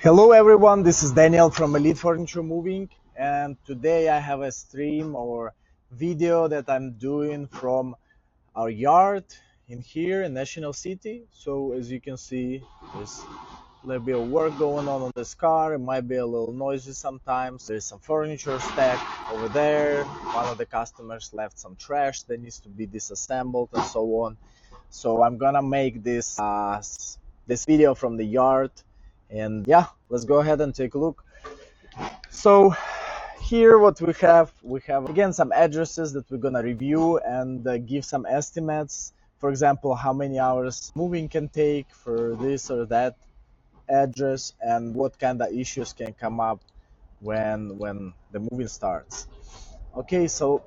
Hello everyone, this is Daniel from Elite Furniture Moving, and today I have a stream or video that I'm doing from our yard in here in National City. So as you can see, there's a little bit of work going on this car. It might be a little noisy sometimes. There's some furniture stacked over there. One of the customers left some trash that needs to be disassembled and so on. So I'm gonna make this video from the yard, and yeah, let's go ahead and take a look. So here what we have again some addresses that we're gonna review and give some estimates. For example, how many hours moving can take for this or that address, and what kind of issues can come up when the moving starts. Okay, so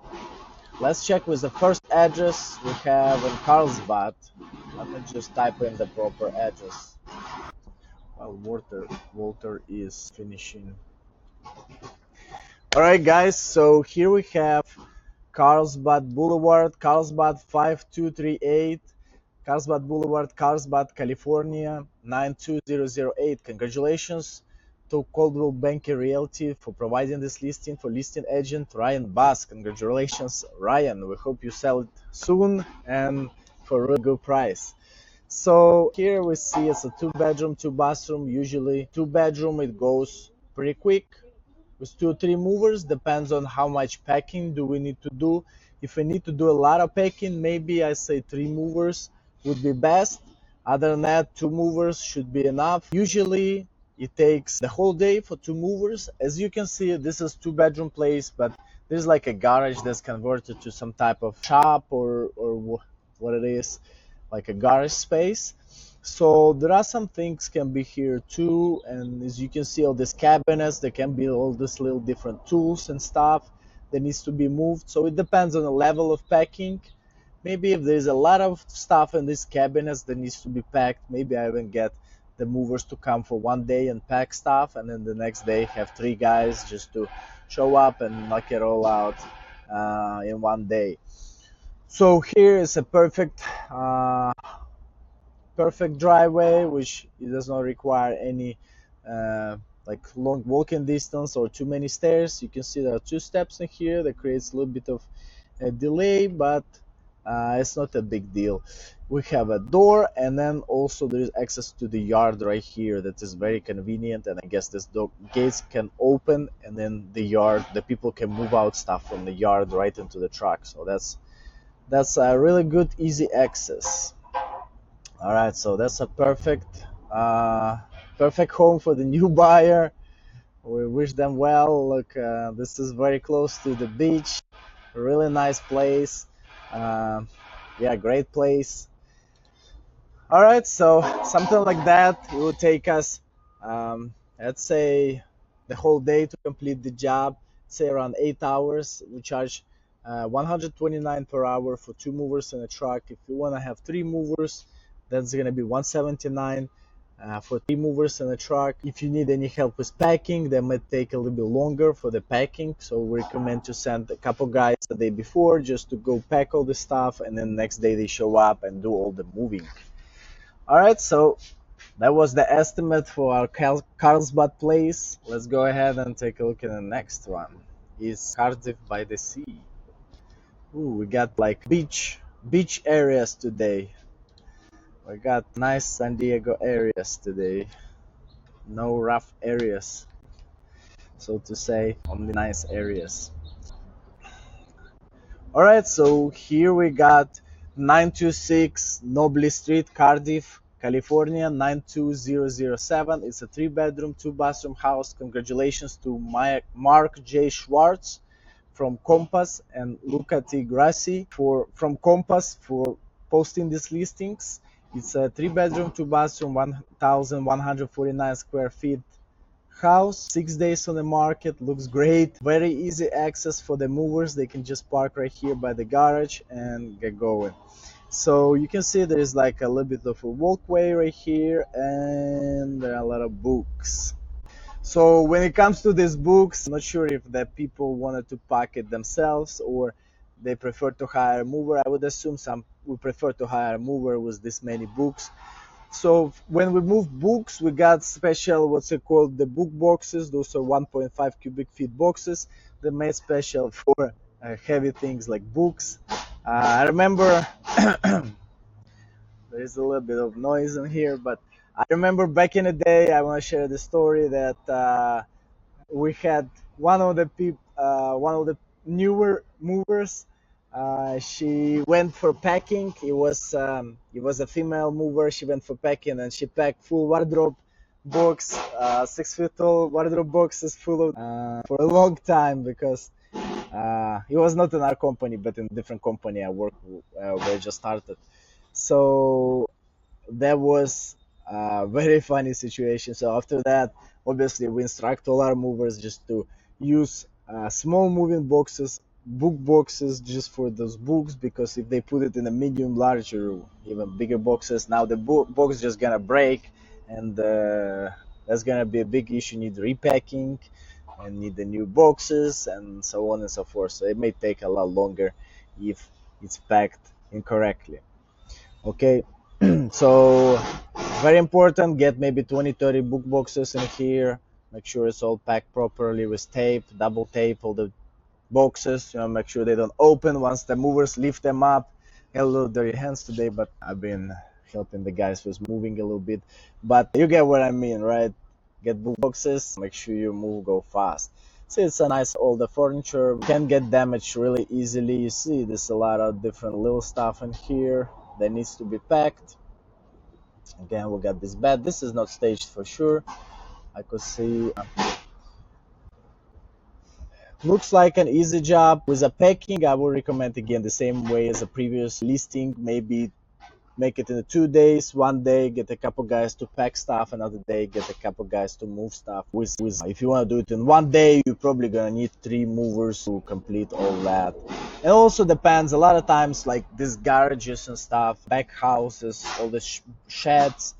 let's check with the first address we have in Carlsbad. Let me just type in the proper address while Walter is finishing. All right, guys, so here we have Carlsbad Boulevard, Carlsbad 5238, Carlsbad Boulevard, Carlsbad, California 92008. Congratulations to Coldwell Banker Realty for providing this listing for listing agent Ryan Bass. Congratulations, Ryan. We hope you sell it soon and for a really good price. So here we see it's a 2-bedroom, 2-bathroom. Usually 2-bedroom, it goes pretty quick with 2 or 3 movers. Depends on how much packing do we need to do. If we need to do a lot of packing, maybe I say 3 movers would be best. Other than that, 2 movers should be enough. Usually it takes the whole day for 2 movers. As you can see, this is 2-bedroom place, but there's like a garage that's converted to some type of shop or what it is, like a garage space. So there are some things can be here too, and as you can see, all these cabinets, there can be all these little different tools and stuff that needs to be moved. So it depends on the level of packing. Maybe if there's a lot of stuff in these cabinets that needs to be packed, maybe I even get the movers to come for one day and pack stuff, and then the next day have 3 guys just to show up and knock it all out in one day. So here is a perfect driveway, which it does not require any like long walking distance or too many stairs. You can see there are 2 steps in here that creates a little bit of a delay, but it's not a big deal. We have a door, and then also there is access to the yard right here that is very convenient, and I guess this gates can open, and then the people can move out stuff from the yard right into the truck. So that's a really good easy access. All right, so that's a perfect home for the new buyer. We wish them well. Look, this is very close to the beach. A really nice place. Yeah, great place. All right, so something like that will take us, let's say, the whole day to complete the job. Say around 8 hours. We charge 129 per hour for 2 movers and a truck. If you want to have 3 movers, that's going to be 179 for 3 movers and a truck. If you need any help with packing, that might take a little bit longer for the packing. So we recommend to send a couple guys the day before just to go pack all the stuff, and then next day they show up and do all the moving. All right, so that was the estimate for our Carlsbad place. Let's go ahead and take a look at the next one. It's Cardiff by the Sea. Ooh, we got like beach areas today. We got nice San Diego areas today. No rough areas, so to say, only nice areas. All right, so here we got 926 Noble Street, Cardiff, California 92007. It's a 3-bedroom, 2-bathroom house. Congratulations to Mark J. Schwartz from Compass and Luca T. Grassi from Compass for posting these listings. It's a 3-bedroom, 2-bathroom, 1,149 square feet house. 6 days on the market. Looks great. Very easy access for the movers. They can just park right here by the garage and get going. So you can see there is like a little bit of a walkway right here, and there are a lot of books. So when it comes to these books, I'm not sure if the people wanted to pack it themselves or they prefer to hire a mover. I would assume some would prefer to hire a mover with this many books. So when we move books, we got special what's it called, the book boxes. Those are 1.5 cubic feet boxes. They're made special for heavy things like books. I remember there is a little bit of noise in here, but I remember back in the day. I want to share the story that we had one of the newer movers. She went for packing. It was a female mover. She went for packing and she packed full wardrobe box, 6 feet tall wardrobe boxes full of for a long time because it was not in our company but in a different company I work where I just started. So that was a very funny situation. So after that, obviously, we instruct all our movers just to use small moving boxes, book boxes, just for those books. Because if they put it in a medium, large, or even bigger boxes, now the box just gonna break, and that's gonna be a big issue. Need repacking, and need the new boxes, and so on and so forth. So it may take a lot longer if it's packed incorrectly. Okay, so very important, get maybe 20-30 book boxes in here. Make sure it's all packed properly with tape, double tape all the boxes, make sure they don't open once the movers lift them up. Got a little dirty hands today, but I've been helping the guys with moving a little bit. But you get what I mean, right? Get book boxes, make sure you move, go fast. See, it's a nice older furniture, can get damaged really easily. You see, there's a lot of different little stuff in here that needs to be packed. Again, we got this bed. This is not staged for sure. I could see. Looks like an easy job. With a packing, I would recommend again the same way as a previous listing. Maybe make it in 2 days. One day, get a couple guys to pack stuff. Another day, get a couple guys to move stuff. If you want to do it in one day, you're probably gonna need 3 movers to complete all that. It also depends. A lot of times, like these garages and stuff, back houses, all the sheds,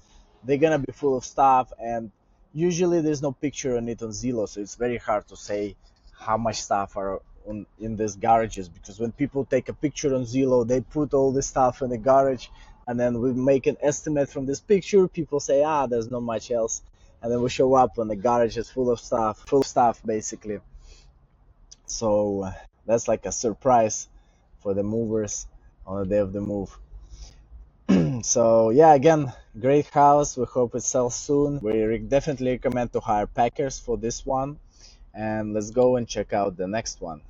they're gonna be full of stuff, and usually there's no picture on it on Zillow, so it's very hard to say how much stuff are in these garages, because when people take a picture on Zillow, they put all this stuff in the garage, and then we make an estimate from this picture. People say, there's not much else, and then we show up when the garage is full of stuff basically. So that's like a surprise for the movers on the day of the move. So yeah, again, great house. We hope it sells soon. We definitely recommend to hire packers for this one. And let's go and check out the next one.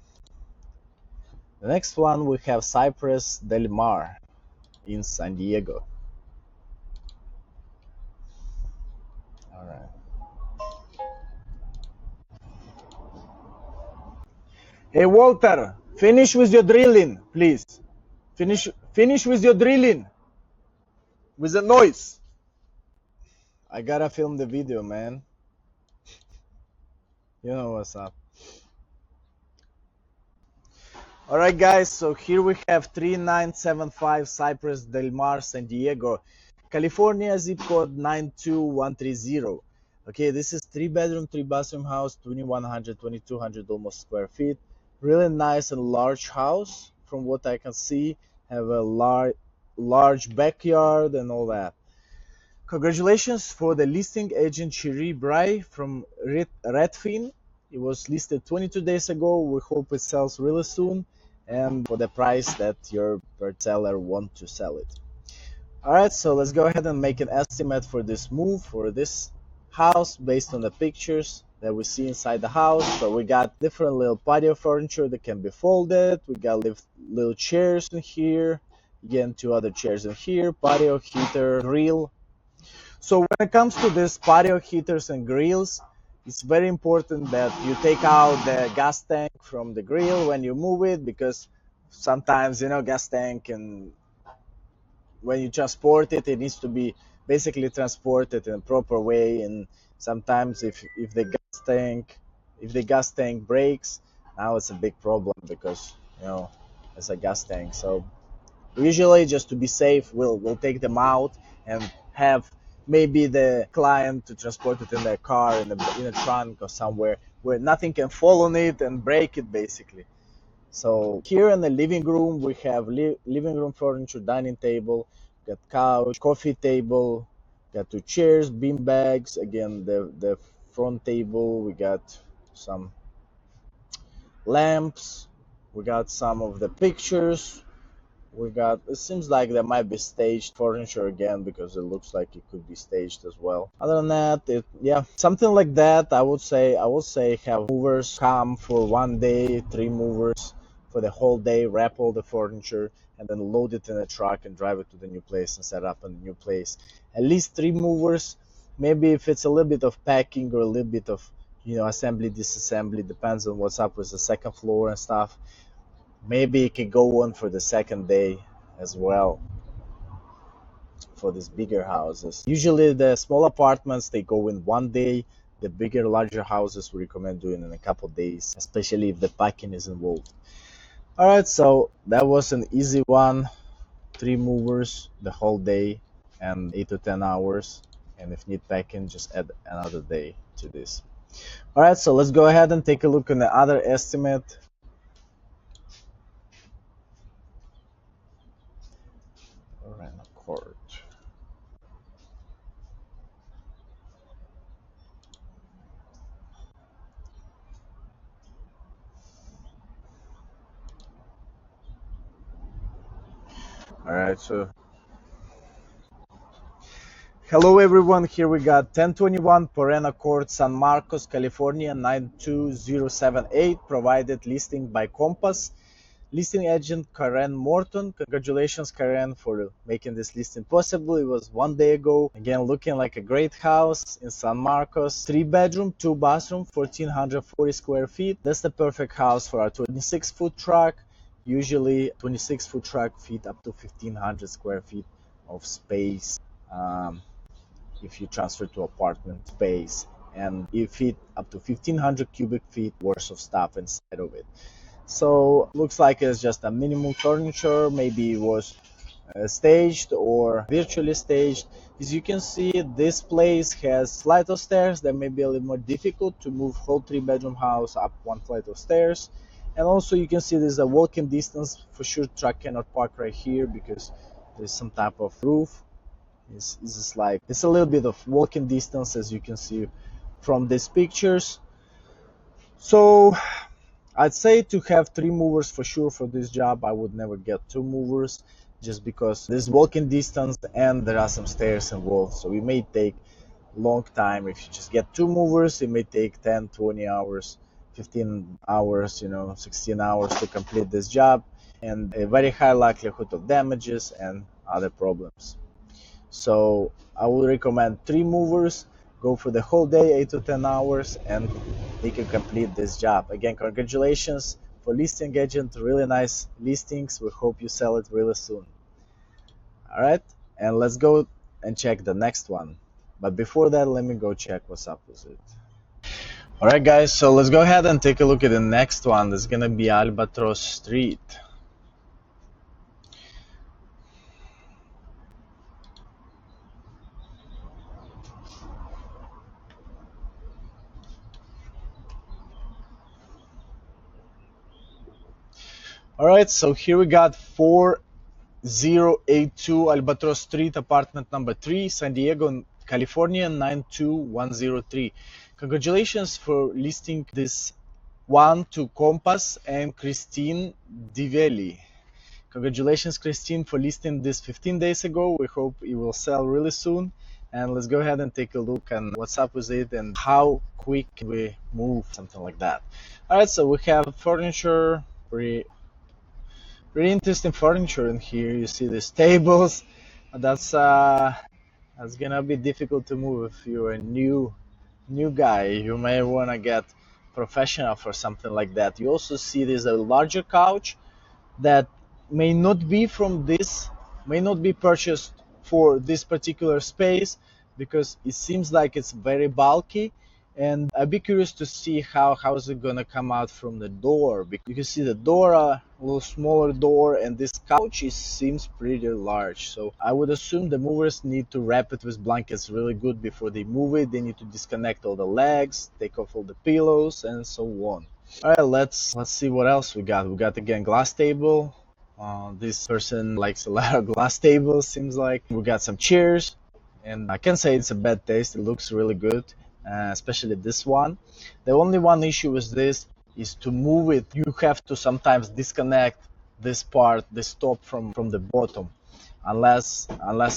The next one, we have Cypress Del Mar in San Diego. All right. Hey Walter, finish with your drilling, please. Finish with your drilling. With the noise. I gotta film the video, man. You know what's up. All right, guys. So here we have 3975 Cypress Del Mar, San Diego, California, zip code 92130. Okay, this is 3 bedroom, 3 bathroom house, 2100, 2200 almost square feet. Really nice and large house from what I can see. Have a large backyard and all that. Congratulations for the listing agent Cherie Bry from Redfin. It was listed 22 days ago. We hope it sells really soon and for the price that your seller wants to sell it. All right, so let's go ahead and make an estimate for this move, for this house, based on the pictures that we see inside the house. So we got different little patio furniture that can be folded. We got little chairs in here. Again, 2 other chairs in here, patio, heater, grill. So when it comes to this patio heaters and grills, it's very important that you take out the gas tank from the grill when you move it, because sometimes, gas tank, and when you transport it, it needs to be basically transported in a proper way. And sometimes if the gas tank breaks, now it's a big problem because, it's a gas tank. So usually, just to be safe, we'll take them out and have maybe the client to transport it in their car, in a trunk or somewhere where nothing can fall on it and break it basically. So here in the living room, we have living room furniture, dining table, got couch, coffee table, Got two chairs, bean bags. Again, the front table. We got some lamps. We got some of the pictures. We got, it seems like there might be staged furniture again because it looks like it could be staged as well. Other than that, yeah, something like that. I would say have movers come for one day, three movers for the whole day, wrap all the furniture, and then load it in a truck and drive it to the new place and set up in the new place. At least three movers. Maybe if it's a little bit of packing or a little bit of assembly, disassembly, depends on what's up with the second floor and stuff. Maybe it could go on for the second day as well for these bigger houses. Usually the small apartments they go in one day. The bigger, larger houses we recommend doing in a couple days, especially if the packing is involved. All right, so that was an easy one. Three movers the whole day and 8 to 10 hours. And if need packing, just add another day to this. All right, so let's go ahead and take a look at the other estimate. Rent a court. All right, so hello everyone, here we got 1021 Porena Court, San Marcos, California 92078, provided listing by Compass. Listing agent Karen Morton. Congratulations Karen for making this listing possible. It was one day ago. Again, looking like a great house in San Marcos. 3 bedroom, 2 bathroom, 1440 square feet. That's the perfect house for our 26-foot truck. Usually 26-foot truck fit up to 1500 square feet of space. If you transfer to apartment space, and you fit up to 1500 cubic feet worth of stuff inside of it. So looks like it's just a minimum furniture. Maybe it was staged or virtually staged. As you can see, this place has flight of stairs that may be a little more difficult to move whole 3 bedroom house up one flight of stairs. And also you can see there's a walking distance. For sure truck cannot park right here because there's some type of roof. It's a little bit of walking distance, as you can see from these pictures. So I'd say to have three movers for sure for this job. I would never get two movers just because there's walking distance and there are some stairs involved. So it may take a long time. If you just get two movers, it may take 10, 20 hours, 15 hours, 16 hours to complete this job, and a very high likelihood of damages and other problems. So I would recommend three movers, go for the whole day, 8 to 10 hours, and they can complete this job. Again, congratulations for listing agent, really nice listings. We hope you sell it really soon. All right, and let's go and check the next one. But before that, let me go check what's up with it. All right, guys, so let's go ahead and take a look at the next one. That's gonna be Albatross Street. All right, so here we got 4082 Albatross Street, apartment number 3, San Diego, California 92103. Congratulations for listing this one to Compass and Christine Divelli. Congratulations, Christine, for listing this 15 days ago. We hope it will sell really soon. And let's go ahead and take a look and what's up with it and how quick we move, something like that. All right, so we have furniture, pretty interesting furniture in here. You see these tables. That's gonna be difficult to move if you're a new guy. You may want to get professional for something like that. You also see there's a larger couch that may not be purchased for this particular space because it seems like it's very bulky, and I'd be curious to see how is it gonna come out from the door, because you can see the door, a little smaller door, and this couch seems pretty large. So I would assume the movers need to wrap it with blankets really good before they move it. They need to disconnect all the legs, take off all the pillows, and so on. All right, let's see what else we got. We got again glass table. This person likes a lot of glass tables, seems like. We got some chairs and I can say it's a bad taste. It looks really good, especially this one. The only one issue with this is to move it. You have to sometimes disconnect this part, this top from the bottom, unless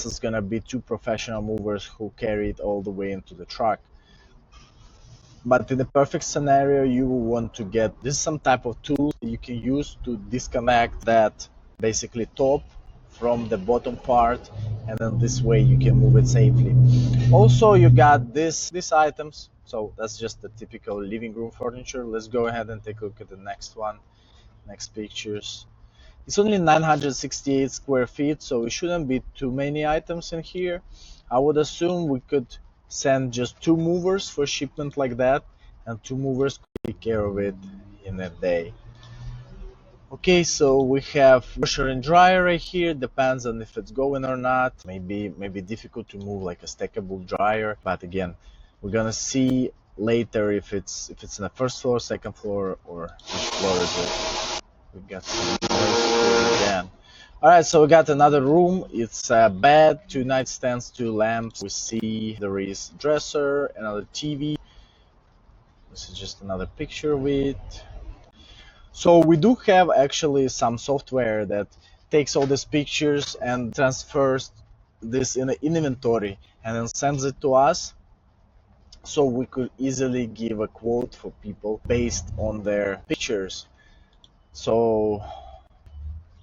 it's gonna be two professional movers who carry it all the way into the truck. But in the perfect scenario, you will want to get this some type of tool you can use to disconnect that basically top from the bottom part, and then this way you can move it safely. Also, you got these items, so that's just the typical living room furniture. Let's go ahead and take a look at the next one, next pictures. It's only 968 square feet, so it shouldn't be too many items in here. I would assume we could send just two movers for shipment like that, and two movers could take care of it in a day. Okay, so we have washer and dryer right here. Depends on if it's going or not. Maybe difficult to move like a stackable dryer, but again, we're gonna see later if it's in the first floor, second floor, or which floor is it. We got some noise again. All right, so we got another room. It's a bed, two nightstands, two lamps. We see there is dresser, another TV. This is just another picture of it. So we do have actually some software that takes all these pictures and transfers this in an inventory and then sends it to us. So we could easily give a quote for people based on their pictures. So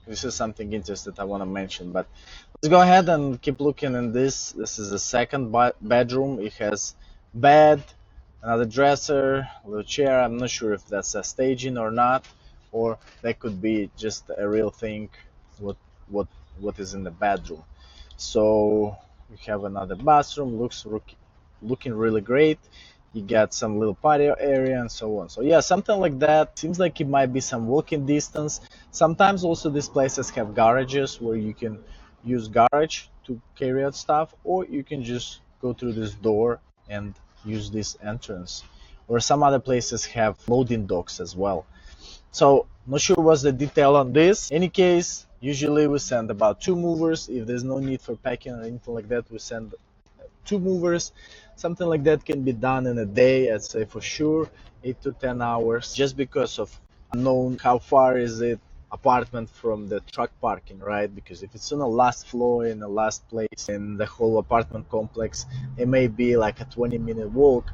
this is something interesting I want to mention, but let's go ahead and keep looking in this. This is the second bedroom. It has bed, another dresser, a little chair. I'm not sure if that's a staging or not, or that could be just a real thing. What what is in the bedroom? So we have another bathroom. Looking really great. You got some little patio area and so on. So yeah, something like that. Seems like it might be some walking distance. Sometimes also these places have garages where you can use garage to carry out stuff, or you can just go through this door and use this entrance. Or some other places have loading docks as well. So not sure what's the detail on this. In any case, usually we send about two movers. If there's no need for packing or anything like that, we send two movers. Something like that can be done in a day, I'd say for sure 8 to 10 hours, just because of unknown how far is it apartment from the truck parking, right? Because if it's on the last floor in the last place in the whole apartment complex, it may be like a 20-minute walk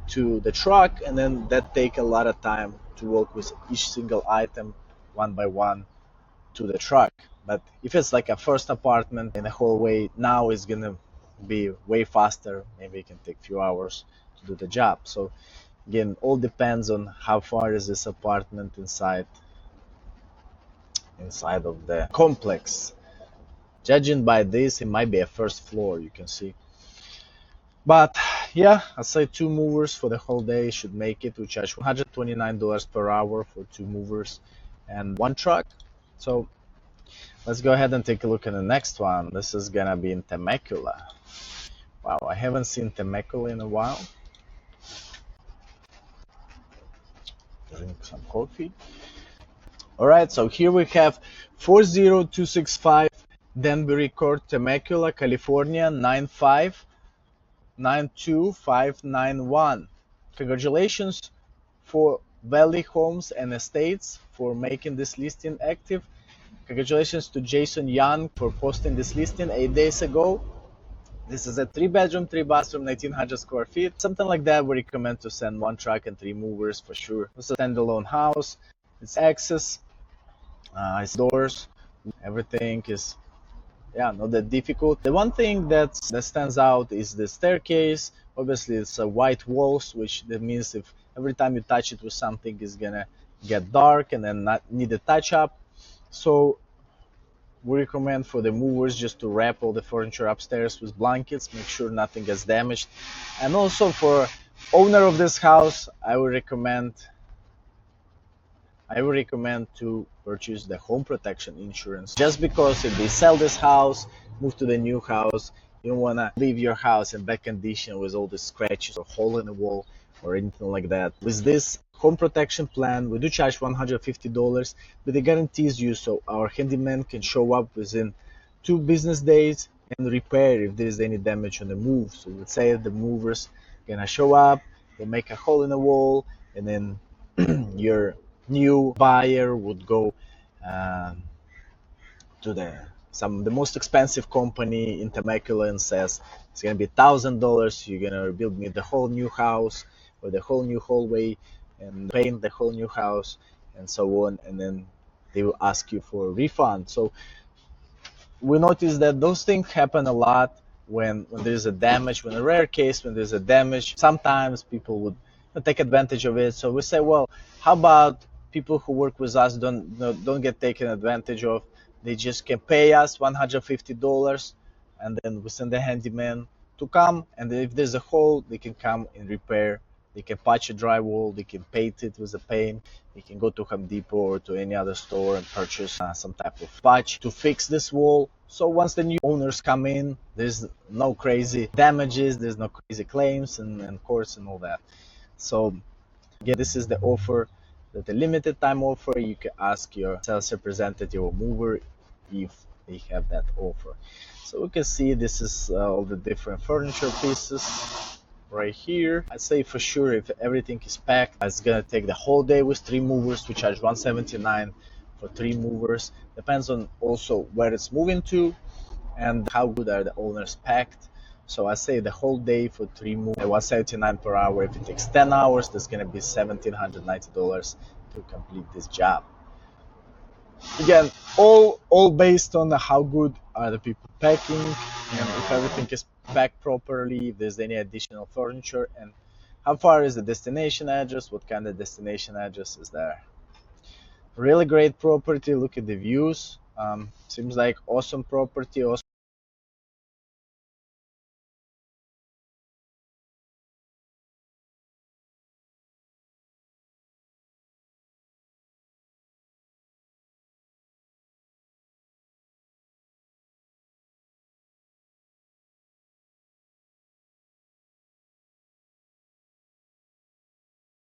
to the truck, and then that take a lot of time to walk with each single item one by one to the truck. But if it's like a first apartment in the whole way, now it's gonna be way faster. Maybe it can take a few hours to do the job. So again, all depends on how far is this apartment inside of the complex. Judging by this, it might be a first floor, you can see. But yeah, I'd say two movers for the whole day should make it. We charge $129 per hour for two movers and one truck. So let's go ahead and take a look at the next one. This is gonna be in Temecula. Wow, I haven't seen Temecula in a while. Drink some coffee. All right, so here we have 40265 Danbury Court, Temecula, California, 9592591. Congratulations for Valley Homes and Estates for making this listing active. Congratulations to Jason Young for posting this listing 8 days ago. This is a 3-bedroom, 3-bathroom, 1,900 square feet. Something like that, we recommend to send one truck and 3 movers for sure. It's a standalone house. It's access, it's doors. Everything is, yeah, not that difficult. The one thing that stands out is the staircase. Obviously, it's a white walls, which that means if every time you touch it with something, it's gonna get dark and then not need a touch up. So we recommend for the movers just to wrap all the furniture upstairs with blankets, make sure nothing gets damaged. And also for owner of this house, I would recommend to purchase the home protection insurance, just because if they sell this house, move to the new house, you don't want to leave your house in bad condition with all the scratches or hole in the wall or anything like that. With this home protection plan, we do charge $150, but it guarantees you, so our handyman can show up within 2 business days and repair if there's any damage on the move. So let's say the movers gonna show up, they make a hole in the wall, and then your new buyer would go um, to the most expensive company in Temecula and says it's gonna be $1,000. You're gonna build me the whole new house or the whole new hallway and paint the whole new house and so on, and then they will ask you for a refund. So we notice that those things happen a lot when there's a damage, when a rare case, when there's a damage, sometimes people would take advantage of it. So we say, well, how about people who work with us don't get taken advantage of? They just can pay us $150, and then we send a handyman to come, and if there's a hole, they can come and repair. They can patch a drywall, they can paint it with a paint. You can go to Home Depot or to any other store and purchase some type of patch to fix this wall. So once the new owners come in, there's no crazy damages, there's no crazy claims and courts and all that. So again, this is the offer, the limited time offer. You can ask your sales representative or mover if they have that offer. So we can see this is all the different furniture pieces right here. I'd say for sure if everything is packed, it's gonna take the whole day with three movers. We charge $179 for three movers. Depends on also where it's moving to and how good are the owners packed. So I say the whole day for three movers, $179 per hour. If it takes 10 hours, that's gonna be $1,790 to complete this job. Again, all based on how good are the people packing and if everything is packed properly, if there's any additional furniture, and how far is the destination address, what kind of destination address is there. Really great property. Look at the views. Seems like awesome property, awesome